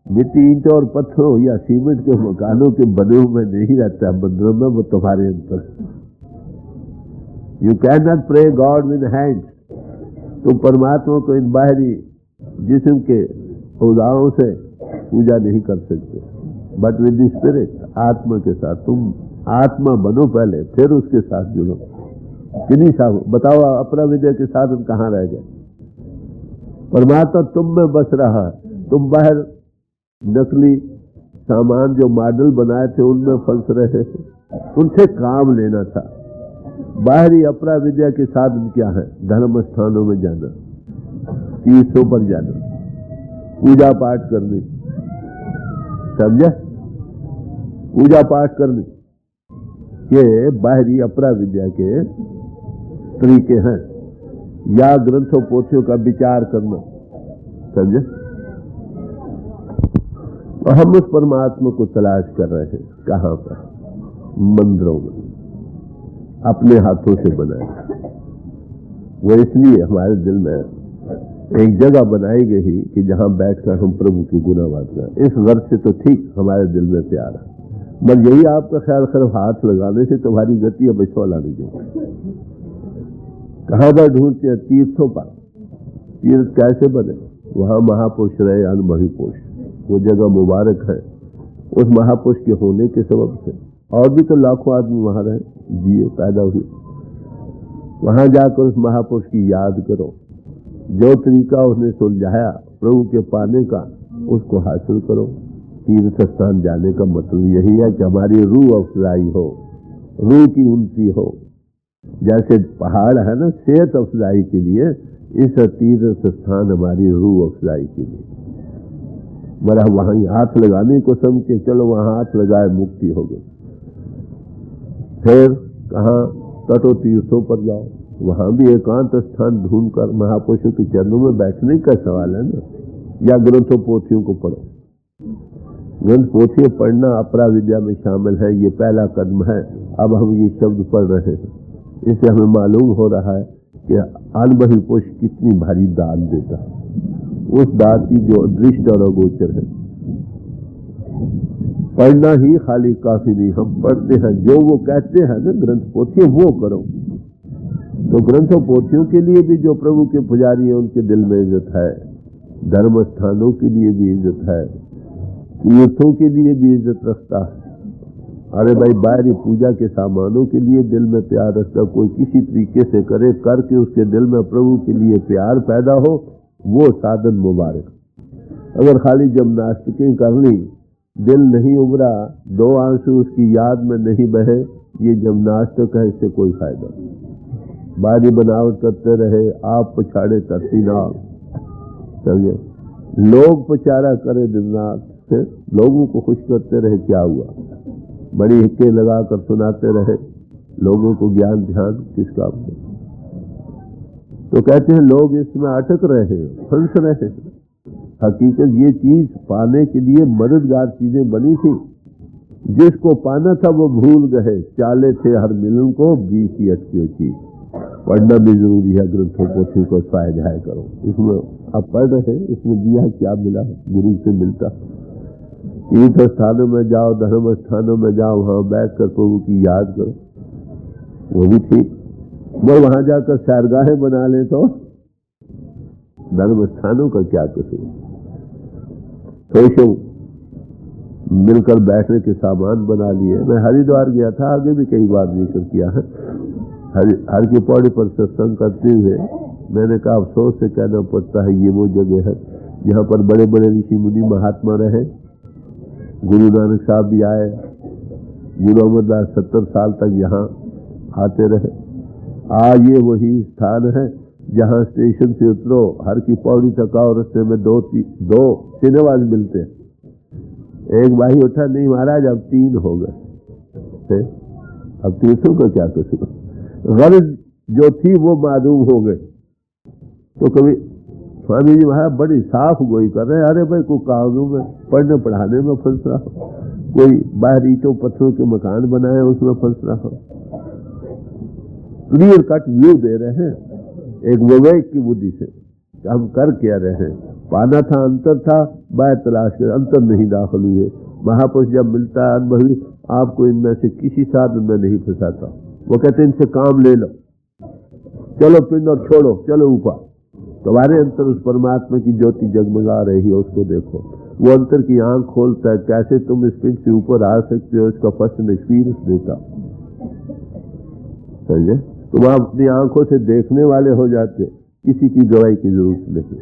मिट्टी, ईंटों और पत्थरों या सीमेंट के मकानों के बने हुए नहीं रहता मंदिरों में, वो तुम्हारे अंदर। You can not pray God with hands. तुम परमात्मा को इन बाहरी जिस्म के औजारों से पूजा नहीं कर सकते, बट विद द स्पिरिट, आत्मा के साथ। तुम आत्मा बनो पहले, फिर उसके साथ जुड़ो। किन्हीं साहब बताओ, अपना विजय के साधन कहाँ रह गए? परमात्मा तुम में बस रहा है। तुम बाहर नकली सामान जो मॉडल बनाए थे उनमें फंस रहे थे, उनसे काम लेना था। बाहरी अपरा विद्या के साधन क्या है? धर्म स्थानों में जाना, तीर्थों पर जाना, पूजा पाठ करनी, समझे? पूजा पाठ करनी, ये बाहरी अपरा विद्या के तरीके हैं। या ग्रंथों पोथियों का विचार करना, समझे? तो हम उस परमात्मा को तलाश कर रहे हैं। कहां पर? मंदिरों में, अपने हाथों से बनाए। वो इसलिए हमारे दिल में एक जगह बनाई गई कि जहां बैठकर हम प्रभु की गुनाहगार करें। इस वर्ष से तो ठीक हमारे दिल में प्यार है, बस यही आपका ख्याल सिर्फ हाथ लगाने से तुम्हारी गति अब छोला नहीं जाए। कहां पर ढूंढते हैं? तीर्थों पर। तीर्थ कैसे बने? वहां महापुरुष रहे, अनुभवी पुरुष। वो जगह मुबारक है उस महापुरुष के होने के सबब से। और भी तो लाखों आदमी वहां रहे, जिए, पैदा हुए। वहां जाकर उस महापुरुष की याद करो। जो तरीका उसने सुलझाया प्रभु के पाने का, उसको हासिल करो। तीर्थ स्थान जाने का मतलब यही है कि हमारी रूह अफजाई हो, रूह की उन्नति हो। जैसे पहाड़ है ना सेहत अफजाई के लिए, इस तीर्थ स्थान हमारी रूह अफजाई के लिए। बड़ा वहां हाथ लगाने को समझे, चलो वहां हाथ लगाए मुक्ति हो गई। फिर कहाँ तटो तीर्थों पर जाओ, वहां भी एकांत स्थान ढूंढकर महापुरुषों के चरणों में बैठने का सवाल है ना। या ग्रंथों पोथियों को पढ़ो। ग्रंथ पोथियां पढ़ना अपरा विद्या में शामिल है, ये पहला कदम है। अब हम ये शब्द पढ़ रहे हैं, इससे हमें मालूम हो रहा है कि अनुभवी पुरुष कितनी भारी दान देता है, उस दान की जो दृष्ट और अगोचर है। पढ़ना ही खाली काफी नहीं, हम पढ़ते हैं जो वो कहते हैं ना ग्रंथ पोथियां वो करो। तो ग्रंथों पोथियों के लिए भी जो प्रभु के पुजारी हैं उनके दिल में इज्जत है, धर्म स्थानों के लिए भी इज्जत है, तीर्थों के लिए भी इज्जत रखता है। अरे भाई बाहरी पूजा के सामानों के लिए दिल में प्यार रखता, कोई किसी तरीके से करे, करके उसके दिल में प्रभु के लिए प्यार पैदा हो, वो साधन मुबारक। अगर खाली जिम्नास्टिकें कर ली, दिल नहीं उभरा, दो आंसू उसकी याद में नहीं बहे, ये जिम्नास्टिक है, इससे कोई फायदा नहीं। बाहरी बनावट करते रहे, आप पछाड़े तरती नाव, समझे। लोग पचारा करे दिन रात, फिर लोगों को खुश करते रहे, क्या हुआ। बड़ी हिक्के लगाकर सुनाते रहे, लोगों को ज्ञान ध्यान किस काम में। तो कहते हैं लोग इसमें अटक रहे हैं, फंस रहे हैं। हकीकत ये चीज पाने के लिए मददगार चीजें बनी थी, जिसको पाना था वो भूल गए, चाले थे हर मिलन को, बीच ही अटकी चीज। पढ़ना भी जरूरी है, ग्रंथों पोथियों को स्वाध्याय करो। इसमें आप पढ़ रहे हैं, इसमें दिया क्या मिला, गुरु से मिलता। तीर्थ स्थानों में जाओ, धर्म स्थानों में जाओ, वहां बैठकर प्रभु की याद करो, वो भी ठीक। वो वहां जाकर सैरगाहें बना ले तो धर्म स्थानों का क्या कसूर। सोचो मिलकर बैठने के सामान बना लिए। मैं हरिद्वार गया था, आगे भी कई बार जिक्र किया है। हर की पौड़ी पर सत्संग करते हुए मैंने कहा अफसोस से कहना पड़ता है, ये वो जगह है जहाँ पर बड़े बड़े ऋषि मुनि महात्मा रहे। गुरु नानक साहब भी आए, गुरु अमरदास 70 साल तक यहाँ आते रहे। आज ये वही स्थान है जहाँ स्टेशन से उतरो, हर की पौड़ी तक आओ, रास्ते में दो सिनेमाज मिलते हैं। एक भाई उठा, नहीं महाराज अब 3 हो गए। अब तीर्थों का क्या कसूर। गर्ज जो थी वो मालूम हो गए। तो कभी स्वामी जी महाराज बड़ी साफ गोई कर रहे हैं, अरे भाई कोई कागजों में पढ़ने पढ़ाने में फंस रहा हो, कोई बाहर ईंटों पत्थरों के मकान बनाए उसमें फंस रहा हो। क्लियर कट व्यू दे रहे हैं एक विवेक की बुद्धि से, हम कर क्या रहे हैं। पाना था, अंतर था, बाहर तलाश कर, अंतर नहीं दाखिल हुए। महापुरुष जब मिलता है अनुभवी, आपको इनमें से किसी साधन में नहीं फंसाता। वो कहते इनसे काम ले लो, चलो पिंड और छोड़ो, चलो ऊपर। तुम्हारे अंतर उस परमात्मा की ज्योति जगमगा रही है, उसको देखो। वो अंतर की आंख खोलता है, कैसे तुम इस पिंड से ऊपर आ सकते हो, इसका पर्सनल एक्सपीरियंस देता। समझे, तुम आप अपनी आंखों से देखने वाले हो जाते, किसी की गवाही की जरूरत नहीं,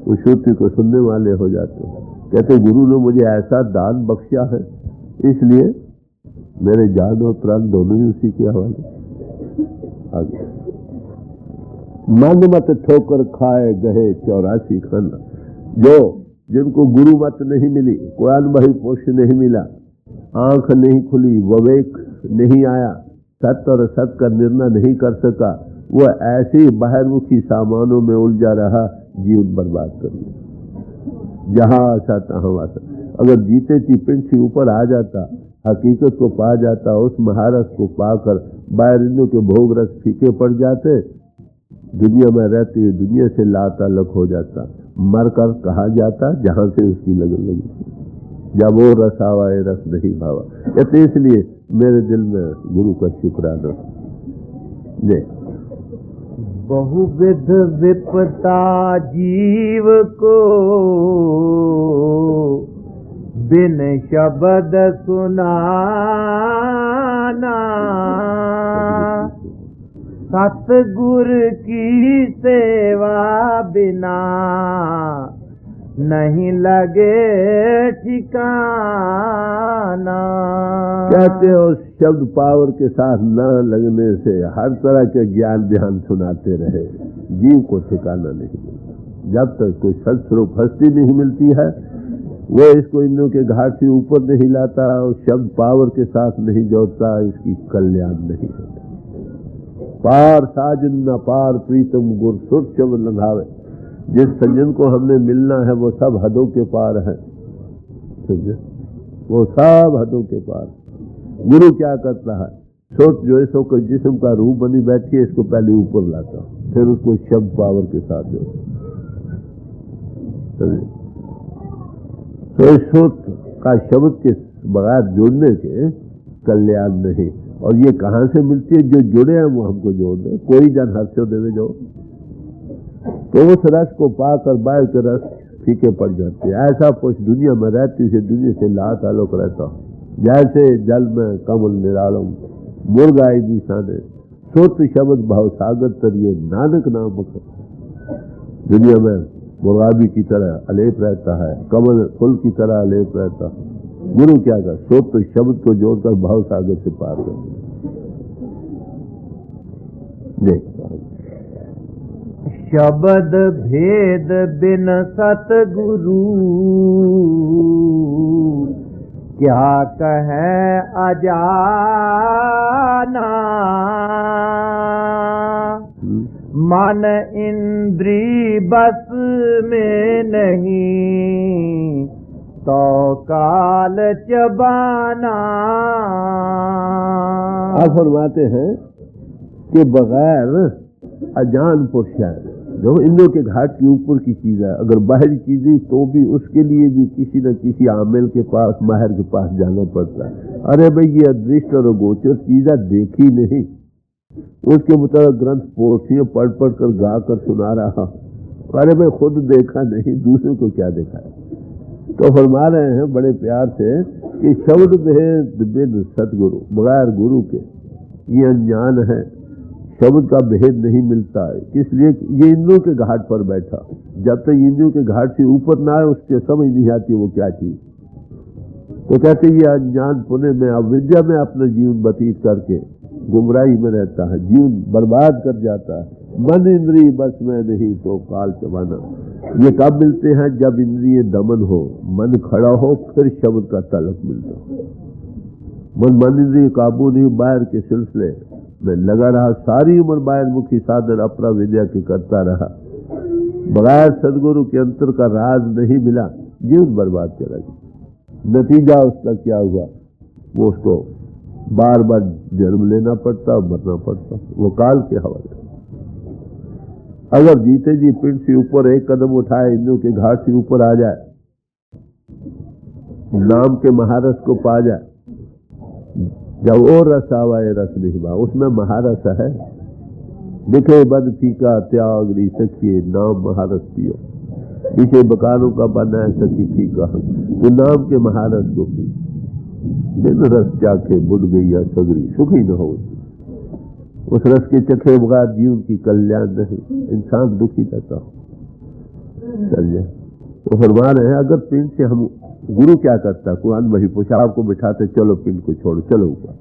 उस श्रुति को सुनने वाले हो जाते। कहते गुरु ने मुझे ऐसा दान बख्शा है, इसलिए मेरे जान और प्राण दोनों ही उसी के हवाले। आगे मन मत ठोकर खाए गए 84 खाना। जो जिनको गुरु मत नहीं मिली, कोई अनुभवी पुरुष नहीं मिला, आंख नहीं खुली, विवेक नहीं आया, सत्य और असत का निर्णय नहीं कर सका, वो ऐसे ही बाहरमुखी सामानों में उलझा रहा, जीवन बर्बाद कर लिया। जहां आशा तहां आशा। अगर जीते जी पिंड से ऊपर आ जाता, हकीकत को पा जाता, उस महारस को पाकर बाहरियों के भोग रस फीके पड़ जाते, दुनिया में रहते हुए दुनिया से लाताल्लुक हो जाता, मरकर कहा जाता जहां से उसकी लगन लगी। जब वो रस आवा, रस नहीं भावा। कहते इसलिए मेरे दिल में गुरु का शुक्राना। जय। बहुविध विपदा जीव को बिन शब्द सुनाना, सतगुर की सेवा बिना नहीं लगे ठिकाना। कहते हैं उस शब्द पावर के साथ न लगने से हर तरह के ज्ञान ध्यान सुनाते रहे, जीव को ठिकाना नहीं मिलता। जब तक कोई सत्स्वरूप हस्ती नहीं मिलती है, वो इसको इंद्रियों के घाट से ऊपर नहीं लाता, उस शब्द पावर के साथ नहीं जोड़ता, इसकी कल्याण नहीं होता। पार साजन न पार प्रीतम गुर सुर शब्द लंघावे। जिस संजन को हमने मिलना है वो सब हदों के पार है, समझे? वो सब हदों के पार। गुरु क्या करता है, सोच जो इसो को जिस्म का रूप बनी बैठी है, इसको पहले ऊपर लाता, फिर उसको शब्द पावर के साथ जोड़ता। तो इस सोच का शब्द के बगैर जोड़ने के कल्याण नहीं। और ये कहां से मिलती है? जो जुड़े हैं वो हमको जोड़ दे। कोई जन हर्षो देवे जो, तो उस रस को पाकर बाय के रस फीके पड़ जाते हैं। ऐसा कुछ दुनिया में रहती है, दुनिया से लात आलोक रहता, जैसे जल में कमल निरालम मुर्गाई दिशाने सोत शब्द भाव सागर तरिए नानक नाम। दुनिया में मुर्गाबी की तरह अलेप रहता है, कमल फूल की तरह अलेप रहता है। गुरु क्या कर, सोत शब्द को जोड़कर भाव सागर से पार कर। देख शब्द भेद बिन सतगुरु, क्या कहे अजाना। मन इंद्री बस में नहीं, तो काल चबाना। आप फरमाते हैं कि बगैर अजान पुरुष है, जो इंद्रियों के घाट के ऊपर की चीज है, अगर बाहरी चीजें तो भी उसके लिए भी किसी न किसी आमिल के पास, माहिर के पास जाना पड़ता है। अरे भाई ये अदृष्ट और गोचर चीजें देखी नहीं, उसके मुताबिक ग्रंथ पोथियां पढ़ पढ़ कर गा कर सुना रहा। अरे भाई खुद देखा नहीं, दूसरे को क्या देखा है? तो फरमा रहे हैं बड़े प्यार से कि शब्द भेद बिन सतगुरु, बगैर गुरु के ये अनजान है, शब्द का भेद नहीं मिलता है। इसलिए ये इंद्रियों के घाट पर बैठा, जब तक इंद्रियों के घाट से ऊपर ना आए उसके समझ नहीं आती वो क्या चीज। तो कहते ये अनजान पुणे में, अविद्या में अपना जीवन व्यतीत करके गुमराही में रहता है, जीवन बर्बाद कर जाता है। मन इंद्रिय बस में नहीं तो काल चबाना। ये कब मिलते हैं? जब इंद्रिय दमन हो, मन खड़ा हो, फिर शब्द का तलब मिलता हो। मन इंद्रिय काबू नहीं, बाहर के सिलसिले में लगा रहा, सारी उम्र बाहर मुखी साधन अपरा विद्या के करता रहा, बगैर सदगुरु के अंतर का राज नहीं मिला, जीवन बर्बाद चला गया। नतीजा उसका क्या हुआ? वो उसको बार बार जन्म लेना पड़ता, मरना पड़ता, वो काल के हवाले। अगर जीते जी पिंड से ऊपर एक कदम उठाए, इंद्रियों के घाट से ऊपर आ जाए, नाम के महारस को पा जाए, जब वो रस आवाए रस नहीं बा, उसमें महारस है। दिखे बद फीका त्याग री सखिए, नाम महारस पियो। पीछे बकारों का बना है सखी फीका, तो नाम के महारस को पी। बिन रस चाखे बुढ़ गई या सगरी, सुखी न हो। उस रस के चखे बगैर जीवन की कल्याण नहीं, इंसान दुखी रहता हो। चल जाए तो फरमा रहे हैं, अगर पिंड से हम, गुरु क्या करता, कुरान वही पूछा, आपको बिठाते चलो पिंड को छोड़ो, चलो ऊपर।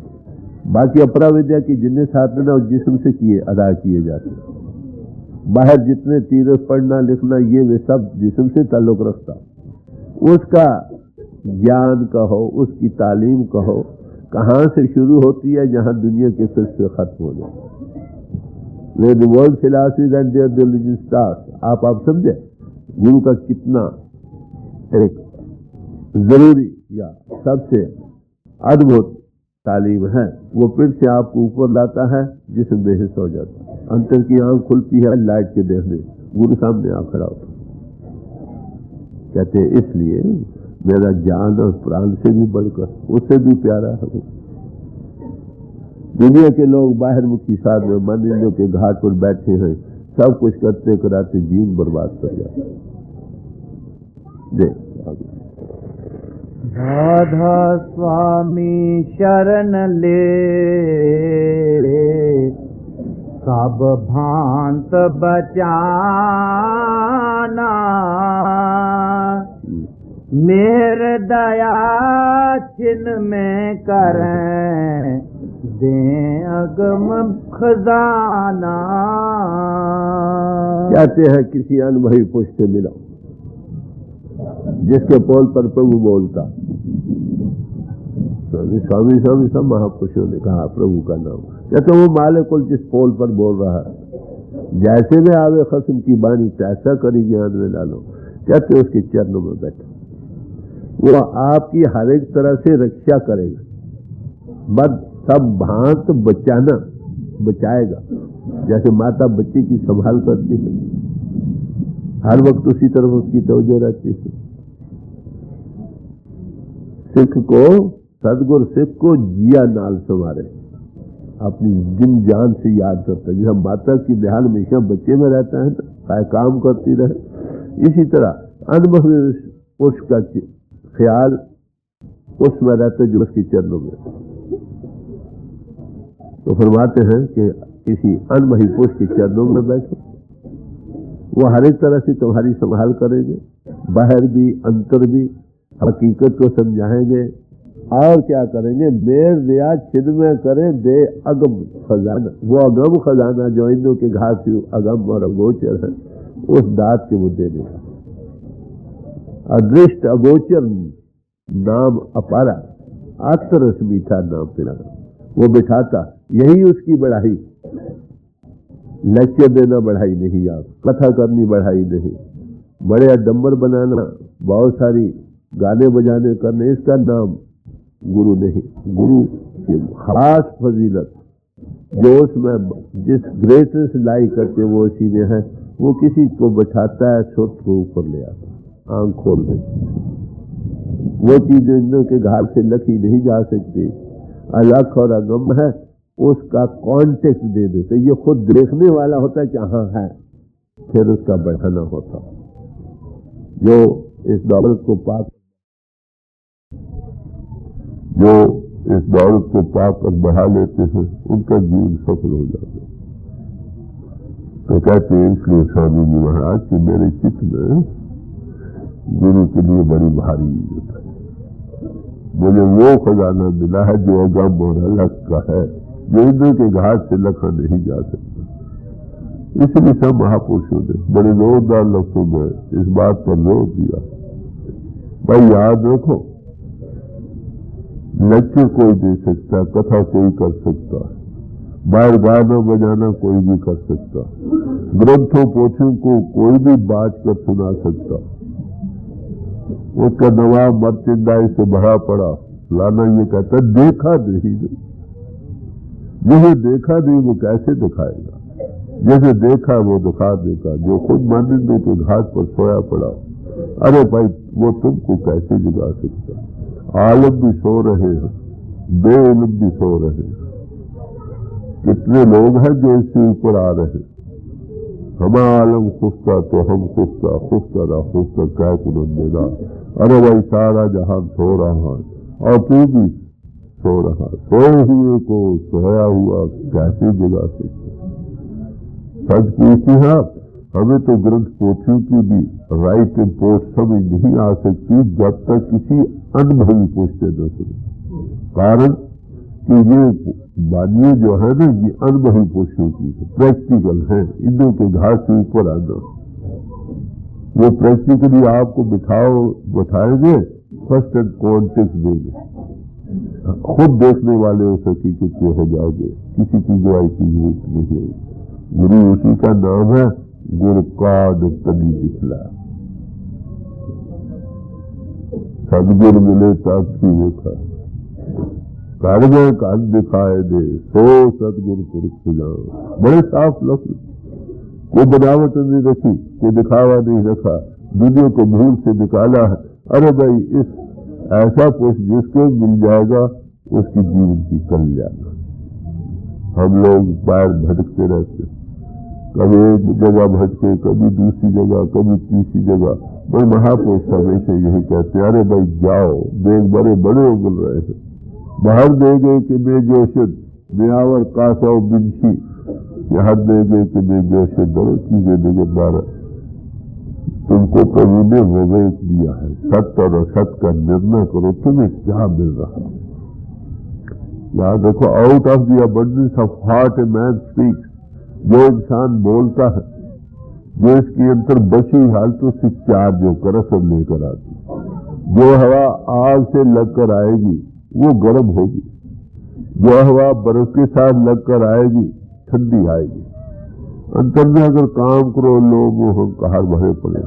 बाकी अपरा विद्या की जिन्हें साधना और जिस्म से किए अदा किए जाते, बाहर जितने तीर्थ पढ़ना लिखना ये वे सब जिस्म से ताल्लुक रखता। उसका ज्ञान कहो, उसकी तालीम कहो, कहां से शुरू होती है? जहां दुनिया के फिर खत्म हो जाए। Way the world philosophies and there religious start. आप समझे गुरु का कितना एक जरूरी या सबसे अद्भुत तालीम है। वो फिर से आपको ऊपर लाता है, जिसमें बेहिस हो जाता है। अंतर की आंख खुलती है लाइट के देखने, गुरु सामने आ खड़ा होता। कहते हैं इसलिए मेरा जान और प्राण से भी बढ़कर, उससे भी प्यारा है। दुनिया के लोग बाहर मुखी साध में मन इंद्रियों के घाट पर बैठे हैं, सब कुछ करते कराते जीवन बर्बाद कर जाते। राधा स्वामी शरण ले, सब भांत बचाना। मेर दया छिन में करें दे अगम खजाना। कहते हैं किसी अनुभवी पुरुष से मिला जिसके पोल पर प्रभु बोलता। स्वामी स्वामी सब महापुरुषों ने कहा प्रभु का नाम। कहते वो मालिकुल जिस पोल पर बोल रहा है, जैसे में आवे खस्म की बानी तैसा करी ज्ञान में डालो। कहते उसके चरणों में बैठो, वो आपकी हर एक तरह से रक्षा करेगा, बस सब भांत बचाना बचाएगा। जैसे माता बच्चे की संभाल करती है, हर वक्त उसी तरफ उसकी तवज्जो रहती है। सिख को सदगुरु सिख को जिया नाल संवारे, अपनी दिन जान से याद करता है। जैसे माता की ध्यान हमेशा बच्चे में रहता है ना, काम करती रहे, इसी तरह अनुभवी पुरुष का ख्याल उसमें रहता है जो उसके चरणों में। तो फरमाते हैं कि किसी अनुभवी पुरुष के चरणों में बैठो, वो हर एक तरह से तुम्हारी संभाल करेंगे, बाहर भी अंतर भी, हकीकत को समझाएंगे। और क्या करेंगे, मेर दिया छिद में करें दे अगम खजाना। वो अगम खजाना जो इंदु के घाट से अगम और अगोचर है, उस दात के वो दे देगा। अदृष्ट अगोचर नाम अपारा, अतरस मीठा नाम पिला वो बिठाता। यही उसकी बढ़ाई, लेक्चर देना बढ़ाई नहीं, आप कथा करनी बढ़ाई नहीं, बड़े अडंबर बनाना, बहुत सारी गाने बजाने करने, इसका नाम गुरु नहीं। गुरु की खास फजीलत जो उसमें जिस ग्रेटेस्ट लाई करते वो उसी में है। वो किसी को बैठाता है, छोट को ऊपर ले आता, आंख खोल दे। वो चीज इंद्र के घाट से लखी नहीं जा सकती। अलख और अगम है, उसका कॉन्टेक्स्ट दे देते। ये खुद देखने वाला होता है कि हाँ है, फिर उसका बढ़ाना होता। जो इस दौलत को पाकर बढ़ा लेते हैं, उनका जीवन सफल हो जाता है। तो कहते हैं इसलिए स्वामी जी महाराज कि मेरे चित्त में गुरु के लिए बड़ी भारी इज्जत है। मुझे वो खजाना मिला है जो अगम और अलग का है, जो इंद्र के घाट से लखा नहीं जा सकता। इसलिए सब महापुरुषों ने बड़े जोरदार लफ्जों में इस बात पर जोर दिया। भाई याद रखो, लेक्चर कोई दे सकता, कथा कोई कर सकता, बाहर गाना बजाना कोई भी कर सकता, ग्रंथों पोथियों को कोई भी बात कर सुना सकता। उसका नवाब मर्चेंडाइज से भरा पड़ा, लाना ये कहता देखा नहीं। जिसे देखा नहीं वो कैसे दिखाएगा, जैसे देखा वो दिखा देगा। जो खुद मानिंदों के घाट पर सोया पड़ा, अरे भाई वो तुमको कैसे जगा सकता। आलम भी सो रहे हैं, बेइल्म भी सो रहे हैं। कितने लोग हैं जो इससे ऊपर आ रहे हैं। हमारा आलम खुफ्ता तो हम खुफ्ता, खुफ्ता ना खुफ्ता क्या कुनन देगा। अरे भाई सारा जहान सो रहा है और तू भी सो रहा, सोए हुए को सोया हुआ कैसे जगा सकता। सच पूछती है, हमें तो ग्रंथ पोथियों की भी राइट इम्पोर्ट समझ नहीं आ सकती जब तक किसी अनुभवी पूछते न सुने। कारण कि ये बानियां जो है ना, ये अनुभवी पुरुषों की प्रैक्टिकल है। इंद्र के घाट से ऊपर आना, वो प्रैक्टिकली आपको बिठाएंगे, फर्स्ट एंड कॉन्टेक्स्ट देंगे। खुद देखने वाले उस हकीकत के हो जाओगे, किसी की गवाही की जरूरत नहीं है। गुरु उसी का नाम है, गुरु काड तली दिखला। सदगुरु मिले साक्षी देखा, कागज कान दिखाए दे, सो सदगुरु पुरुष जाओ। बड़े साफ लफ्ज, कोई बनावट नहीं रखी, कोई दिखावा नहीं रखा, दुनिया को भूल से निकाला है। अरे भाई इस ऐसा पुरुष जिसको मिल जाएगा उसकी जीवन की कल्याण। हम लोग बाहर भटकते रहते, कभी एक जगह भटके, कभी दूसरी जगह, कभी तीसरी जगह। भाई महापुरुष हमेशा यही कहते हैं, अरे भाई जाओ, देख बड़े बड़े उगल रहे हैं। बाहर दे गए कि मैं जोशद ब्यावर कासौ बिंशी, यहाँ दे गए कि मैं जोशद, दो चीजें नजर तुमको प्रभु ने विवेक दिया है, सत्य और असत का निर्णय करो, तुम्हें क्या मिल रहा है। याद देखो, out of the abundance of heart a man speaks. जो इंसान बोलता है, जो इसके अंदर बची हालतों से चार्ज होकर सब लेकर आती। जो हवा आग से लगकर आएगी वो गर्म होगी, जो हवा बर्फ के साथ लगकर आएगी ठंडी आएगी। अंतर में अगर काम करो, लोग अहंकार भरे पड़े।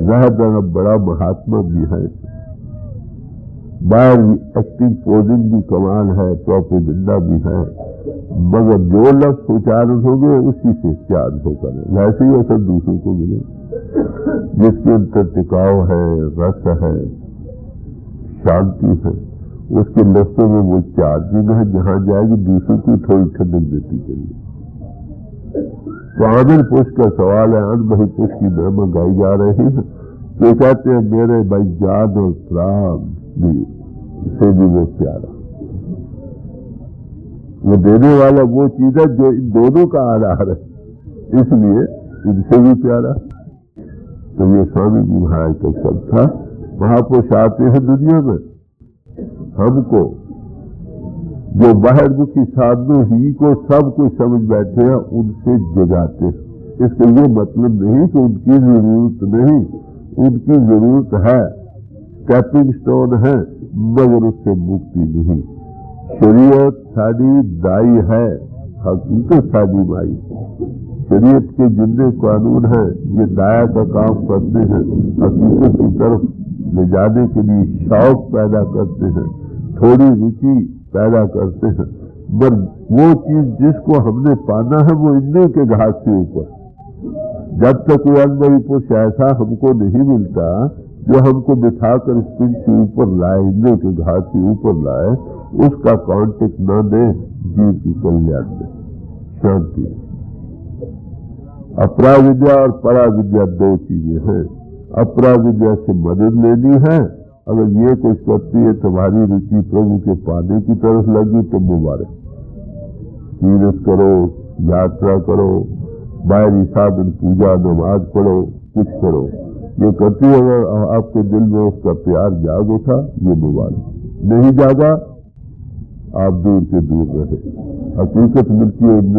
वह बड़ा महात्मा भी है, बाहर एक्टिंग पोजिंग भी कमाल है, प्रोपेगेंडा भी है, मगर जो लक्ष्य उच्चारण होंगे उसी से चार्ज होकर वैसे ही असर दूसरों को मिले। जिसके अंदर टिकाव है, रस है, शांति है, उसके लफ्जों में वो चार्जिंग है, जहां जाएगी दूसरों की थोड़ी ठंडक देती चलिए। तो आनंद पुष्प का सवाल है, अन्न बही पुष्प की महिमा गाई जा रही है। तो कहते हैं मेरे भाई जान और प्राण भी से भी वो प्यारा, वो देने वाला वो चीज है जो इन दोनों का आधार है, इसलिए इनसे भी प्यारा। तो ये स्वामी जी महाराज का शब्द था। महापुरुष आते हैं दुनिया में, हमको जो बाहरमुखी साधनों ही को सब कुछ समझ बैठे हैं उनसे जगाते हैं। इसका ये मतलब नहीं कि उनकी जरूरत नहीं, उनकी जरूरत है, स्टेपिंग स्टोन है, मगर उससे मुक्ति नहीं। शरीयत साड़ी दाई है, हकीकत साड़ी माई। शरीयत के जितने कानून हैं ये दाया का काम करते हैं, हकीकत की तरफ ले जाने के लिए शौक पैदा करते हैं, थोड़ी रुचि पैदा करते हैं। पर वो चीज जिसको हमने पाना है वो इंद्रियों के घाट के ऊपर, जब तक वो अनुभवी पुरुष ऐसा हमको नहीं मिलता जो हमको बिठाकर इस पिंड के ऊपर लाए, इंद्रियों के घाट के ऊपर लाए, उसका कांटेक्ट न दे जीव की कल्याण में शांति। अपराविद्या और पराविद्या दो चीजें हैं। अपराविद्या से मदद लेनी है, अगर ये कुछ करती है तुम्हारी रुचि प्रभु के पाने की तरफ लगी तो मुबारक। तीर्थ करो, यात्रा करो, बाहरी साधन पूजा नमाज पढ़ो, कुछ करो, ये करती है अगर आपके दिल में उसका प्यार जाग उठा ये मुबारक। नहीं जागा आप दूर से दूर रहे। हकीकत मिलती है इनमें